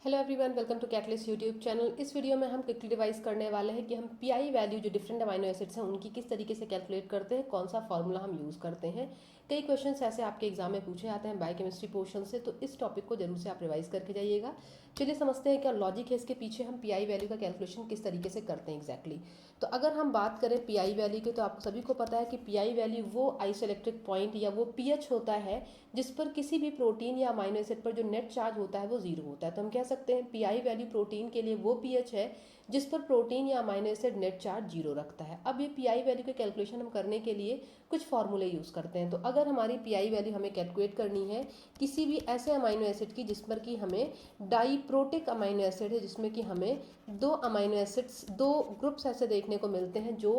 Hello everyone, welcome to Catalyst YouTube channel. इस video में हम क्विकली रिवाइज करने वाले हैं कि हम पीआई वैल्यू जो डिफरेंट अमाइनो एसिड्स हैं उनकी किस तरीके से कैलकुलेट करते हैं, कौन सा फार्मूला हम यूज़ करते हैं। कई क्वेश्चंस ऐसे आपके एग्जाम में पूछे जाते हैं बायोकेमिस्ट्री पोर्शन से, तो इस टॉपिक को जरूर से आप रिवाइज करके जाइएगा। चलिए समझते हैं क्या लॉजिक है इसके पीछे, हम पीआई वैल्यू का कैलकुलेशन किस तरीके से करते हैं एग्जैक्टली। तो अगर हम बात करें पीआई वैल्यू की, तो आप सभी को पता है कि पीआई वैल्यू वो आइसोइलेक्ट्रिक पॉइंट या वो पीएच होता है जिस पर किसी भी प्रोटीन या अमाइनो एसिड पर जो नेट चार्ज होता है वो जीरो होता है। तो हम कह सकते हैं पीआई वैल्यू प्रोटीन के लिए वो पीएच है जिस पर प्रोटीन या amino acid net charge zero रखता है। अब ये पीआई वैल्यू के कैलकुलेशन हम करने के लिए कुछ फॉर्मूले यूज़ करते हैं। तो अगर हमारी पीआई वैल्यू हमें कैलकुलेट करनी है किसी भी ऐसे अमाइनो एसिड की जिस पर कि हमें डाईप्रोटिक अमाइनो एसिड है, जिसमें कि हमें दो अमाइनो एसिड्स, दो ग्रुप्स ऐसे देखने को मिलते हैं जो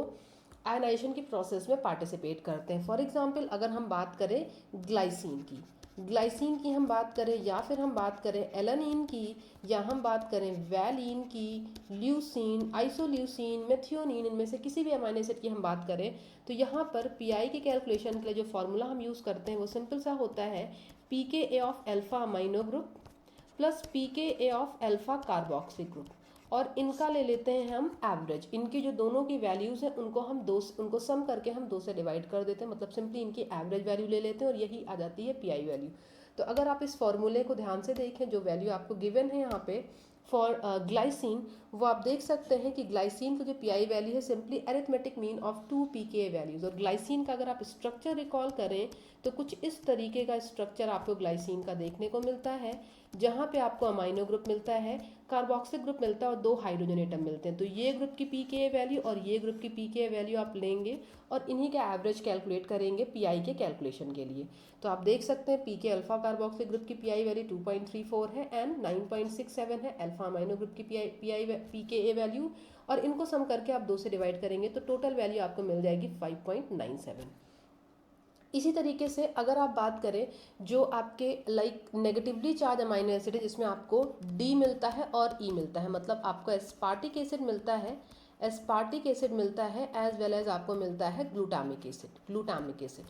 आयनाइजेशन की प्रोसेस में पार्टिसिपेट करते हैं। फॉर एग्जांपल अगर हम बात करें ग्लाइसिन की हम बात करें, या फिर हम बात करें एलानिन की, या हम बात करें वैलिन की, ल्यूसीन, आइसोल्यूसीन, मेथियोनिन, इनमें से किसी भी अमाइनो एसिड की हम बात करें, तो यहाँ पर पीआई के कैलकुलेशन के लिए जो फॉर्मूला हम यूज़ करते हैं वो सिंपल सा होता है pK of alpha amino group plus pK of alpha carboxyl group, और इनका ले लेते हैं हम एवरेज। इनकी जो दोनों की वैल्यूज़ हैं उनको सम करके हम दो से डिवाइड कर देते हैं, मतलब सिंपली इनकी एवरेज वैल्यू ले लेते हैं और यही आ जाती है पीआई वैल्यू। तो अगर आप इस फॉर्मूले को ध्यान से देखें, जो वैल्यू आपको गिवन है यहाँ पे फॉर ग्लाइसिन, वो आप देख सकते हैं कि ग्लाइसिन का जो पीआई वैल्यू है simply arithmetic mean of two P K values. और ग्लाइसिन का अगर आप स्ट्रक्चर रिकॉल करें तो कुछ इस तरीके का स्ट्रक्चर आपको ग्लाइसिन का देखने को मिलता है, जहाँ पे आपको अमाइनो ग्रुप मिलता है, कार्बोक्सिल ग्रुप मिलता है और दो हाइड्रोजन एटम मिलते हैं। तो ये ग्रुप की पीके वैल्यू और ये ग्रुप की पीके वैल्यू आप लेंगे और इन्हीं का एवरेज कैलकुलेट करेंगे पीआई के कैलकुलेशन के लिए। तो आप देख सकते हैं पीके अल्फा कार्बोक्सिल ग्रुप की पीआई वैल्यू 2.34 है एंड 9.67 है अल्फा अमाइनो ग्रुप की पीके वैल्यू, और इनको सम करके आप दो से डिवाइड करेंगे तो टोटल वैल्यू आपको मिल जाएगी 5.97। इसी तरीके से अगर आप बात करें जो आपके like negatively charge amino acid है, जिसमें आपको डी मिलता है और ई मिलता है, मतलब आपको एस्पार्टिक एसिड मिलता है, एज वेल एज आपको मिलता है ग्लूटामिक एसिड।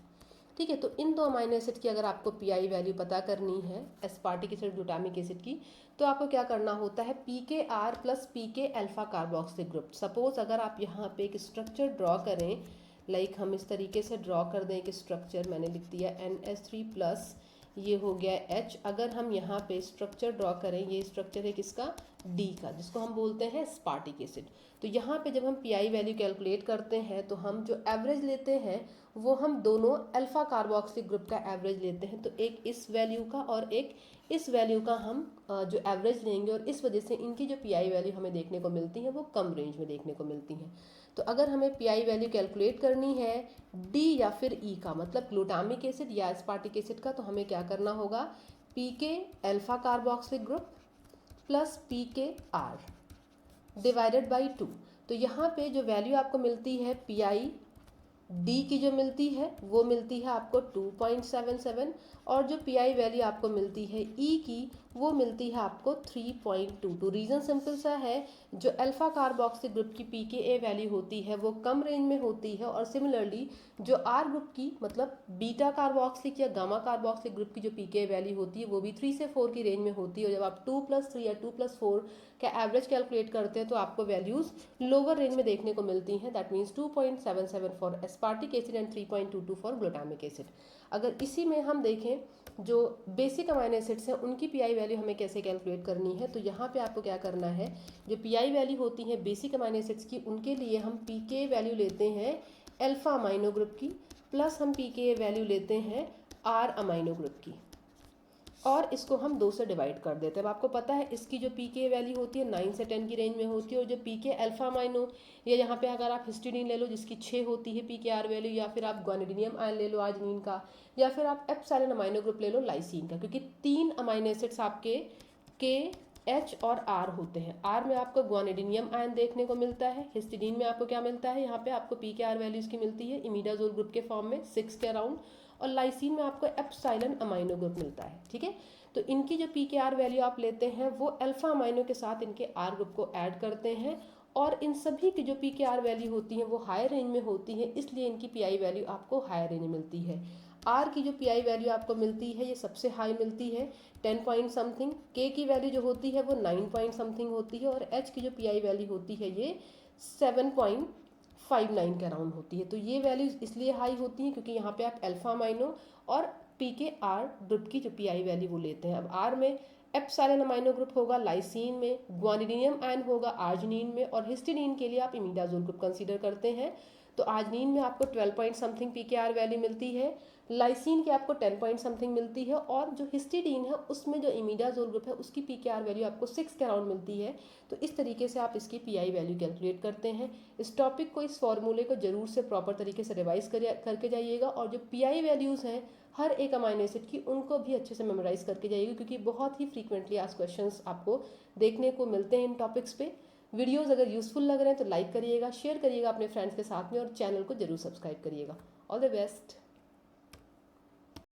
ठीक है, तो इन दो अमाइनो एसिड की अगर आपको पीआई वैल्यू पता करनी है, एस्पार्टिक एसिड ग्लूटामिक एसिड की, तो आपको क्या करना होता है पीके are plus PK alpha carboxyl group. Suppose अगर आप यहाँ पे एक स्ट्रक्चर ड्रॉ करें, लाइक हम इस तरीके से ड्रॉ कर दें एक स्ट्रक्चर, मैंने लिख दिया NH3 प्लस, ये हो गया H। अगर हम यहाँ पे स्ट्रक्चर ड्रॉ करें, ये स्ट्रक्चर है किसका, D का, जिसको हम बोलते हैं स्पार्टिक एसिड। तो यहाँ पे जब हम पीआई वैल्यू कैलकुलेट करते हैं तो हम जो एवरेज लेते हैं वो हम दोनों अल्फा कार्बोक्सिल ग्रुप का एवरेज लेते हैं। तो एक इस वैल्यू का और एक इस वैल्यू का हम जो एवरेज लेंगे, और इस वजह से इनकी जो पीआई वैल्यू हमें देखने को मिलती है वो कम रेंज में देखने को मिलती हैं। तो अगर हमें पीआई वैल्यू कैलकुलेट करनी है डी या फिर ई का, मतलब ग्लूटामिक एसिड या एस्पार्टिक एसिड का, तो हमें क्या करना होगा pK alpha carboxyl group plus pK R divided by 2। तो यहाँ पे जो वैल्यू आपको मिलती है पीआई डी की जो मिलती है वो मिलती है आपको 2.77, और जो पीआई वैल्यू आपको मिलती है ई की वो मिलती है आपको 3.22। रीज़न सिंपल सा है, जो अल्फा कार्बोक्सिल ग्रुप की पीके वैल्यू होती है वो कम रेंज में होती है, और सिमिलरली जो आर ग्रुप की, मतलब बीटा कार्बोक्सिलिक या गामा कार्बोक्सिल ग्रुप की जो पीके वैल्यू होती है वो भी 3 से 4 की रेंज में होती है। और जब आप 2+3 या 2+4 का एवरेज कैलकुलेट करते हैं तो आपको वैल्यूज़ लोअर रेंज में देखने को मिलती हैं। That means 2.77 for aspartic acid and 3.22 for glutamic acid. अगर इसी में हम देखें जो बेसिक अमाइनो एसिड्स हैं उनकी पीआई वैल्यू हमें कैसे कैलकुलेट करनी है, तो यहाँ पे आपको क्या करना है, जो पीआई वैल्यू होती है बेसिक अमाइनो एसिड्स की, उनके लिए हम पीके वैल्यू लेते हैं अल्फा अमाइनो ग्रुप की, प्लस हम पीके वैल्यू लेते हैं आर अमाइनो ग्रुप की, और इसको हम 2 से डिवाइड कर देते हैं। अब आपको पता है इसकी जो पीके वैल्यू होती है 9 से 10 की रेंज में होती है, और जो पीके अल्फा अमाइनो, या यहाँ पे अगर आप हिस्टीडीन ले लो जिसकी 6 होती है पीके आर वैल्यू, या फिर आप ग्वानिडीनियम आयन ले लो आर्जिनिन का, या फिर आप एप्सिलॉन अमाइनो ग्रुप ले लो लाइसिन का, क्योंकि 3 अमाइनो एसिड्स आपके के एच और आर होते हैं। आर में आपको ग्वानिडीनियम आयन देखने को मिलता है, हिस्टीडीन में आपको क्या मिलता है, यहाँ पे आपको पीके आर वैल्यूज की मिलती है इमिडाजोल ग्रुप के फॉर्म में 6 के अराउंड, और लाइसिन में आपको एप्सिलॉन अमाइनो ग्रुप मिलता है। ठीक है, तो इनकी जो पीके आर वैल्यू आप लेते हैं वो अल्फा अमाइनो के साथ इनके आर ग्रुप को ऐड करते हैं, और इन सभी की जो पीके आर वैल्यू होती है वो हायर रेंज में होती है, इसलिए इनकी पीआई वैल्यू आपको हायर रेंज में मिलती है। आर की जो पीआई वैल्यू आपको मिलती है ये सबसे हाई मिलती है 10 पॉइंट समथिंग, के की वैल्यू जो होती है वो 9 पॉइंट समथिंग होती है, और एच की जो पीआई वैल्यू होती है ये 7.59 के अराउंड होती है। तो ये वैल्यूज इसलिए हाई होती हैं क्योंकि यहाँ पे आप अल्फा अमाइनो और पी के आर ग्रुप की जो पीआई वैल्यू वो लेते हैं। अब आर में एप्सिलॉन अमाइनो ग्रुप होगा, लाइसीन में ग्वानिडीनियम आयन होगा, आर्जिनिन में, और हिस्टिडीन के लिए आप इमिडाजोल ग्रुप कंसीडर करते हैं। तो आर्जिनिन में आपको 12 पॉइंट समथिंग पी के आर वैल्यू मिलती है, लाइसीन की आपको 10 पॉइंट समथिंग मिलती है, और जो हिस्टिडीन है उसमें जो इमिडाजोल ग्रुप है उसकी पी के आर वैल्यू आपको 6 के अराउंड मिलती है। तो इस तरीके से आप इसकी पीआई वैल्यू कैलकुलेट करते हैं। इस टॉपिक को, इस फॉर्मूले को जरूर से प्रॉपर तरीके से रिवाइज करके जाइएगा, और जो पीआई वैल्यूज़ हैं हर एक अमाइनो एसिड की उनको भी अच्छे से मेमोराइज करके जाइएगा, क्योंकि बहुत ही फ्रीक्वेंटली आज क्वेश्चंस आपको देखने को मिलते हैं इन टॉपिक्स पे। वीडियोस अगर यूजफुल लग रहे हैं तो लाइक करिएगा, शेयर करिएगा अपने फ्रेंड्स के साथ में, और चैनल को जरूर सब्सक्राइब करिएगा। All the best.